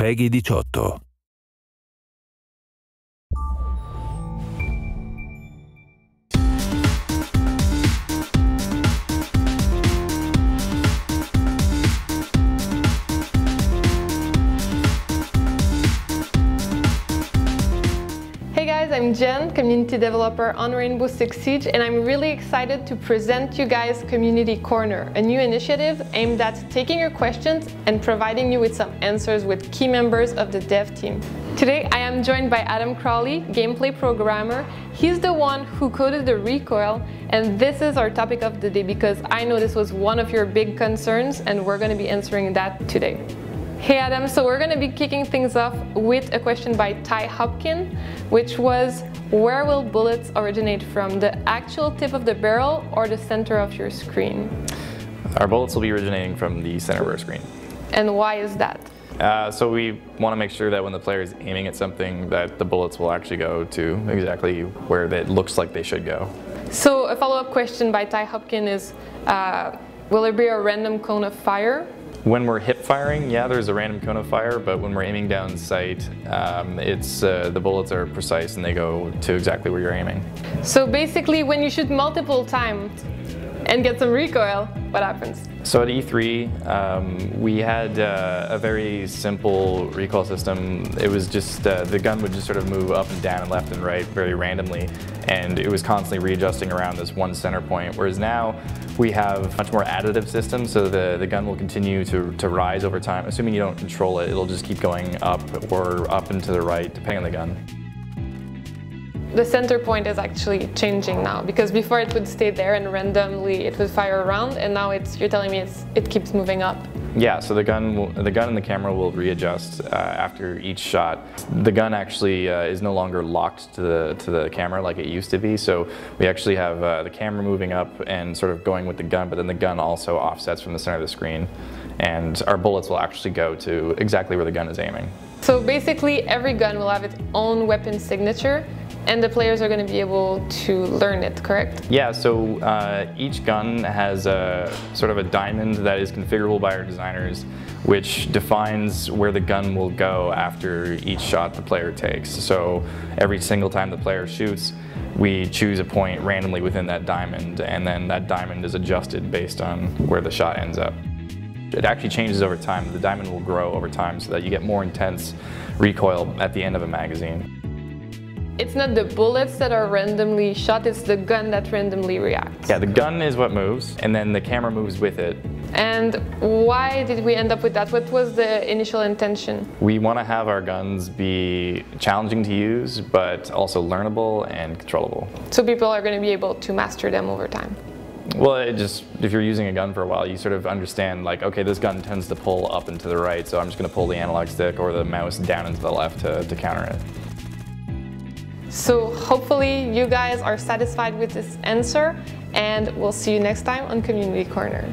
PEGI 18. Hey guys, I'm Jen, community developer on Rainbow Six Siege, and I'm really excited to present you guys Community Corner, a new initiative aimed at taking your questions and providing you with some answers with key members of the dev team. Today I am joined by Adam Crawley, gameplay programmer. He's the one who coded the Recoil, and this is our topic of the day because I know this was one of your big concerns and we're going to be answering that today. Hey Adam, so we're going to be kicking things off with a question by Ty Hopkin, which was, where will bullets originate from, the actual tip of the barrel or the center of your screen? Our bullets will be originating from the center of our screen. And why is that? So we want to make sure that when the player is aiming at something that the bullets will actually go to exactly where it looks like they should go. So a follow-up question by Ty Hopkin is, will there be a random cone of fire? When we're hip firing, yeah, there's a random cone of fire, but when we're aiming down sight, the bullets are precise and they go to exactly where you're aiming. So basically, when you shoot multiple times and get some recoil, what happens? So at E3, we had a very simple recoil system. It was just, the gun would just sort of move up and down and left and right very randomly, and it was constantly readjusting around this one center point, whereas now we have much more additive system, so the gun will continue to rise over time. Assuming you don't control it, it'll just keep going up or up and to the right, depending on the gun. The center point is actually changing now, because before it would stay there and randomly it would fire around, and now you're telling me it keeps moving up. Yeah, so the gun and the camera will readjust after each shot. The gun actually is no longer locked to the camera like it used to be, so we actually have the camera moving up and sort of going with the gun, but then the gun also offsets from the center of the screen, and our bullets will actually go to exactly where the gun is aiming. So basically every gun will have its own weapon signature, and the players are going to be able to learn it, correct? Yeah, so each gun has a sort of a diamond that is configurable by our designers, which defines where the gun will go after each shot the player takes. So every single time the player shoots, we choose a point randomly within that diamond, and then that diamond is adjusted based on where the shot ends up. It actually changes over time. The diamond will grow over time so that you get more intense recoil at the end of a magazine. It's not the bullets that are randomly shot, it's the gun that randomly reacts. Yeah, the gun is what moves, and then the camera moves with it. And why did we end up with that? What was the initial intention? We want to have our guns be challenging to use, but also learnable and controllable. So people are going to be able to master them over time. Well, if you're using a gun for a while, you sort of understand, like, okay, this gun tends to pull up and to the right, so I'm just going to pull the analog stick or the mouse down and to the left to counter it. So hopefully you guys are satisfied with this answer, and we'll see you next time on Community Corner.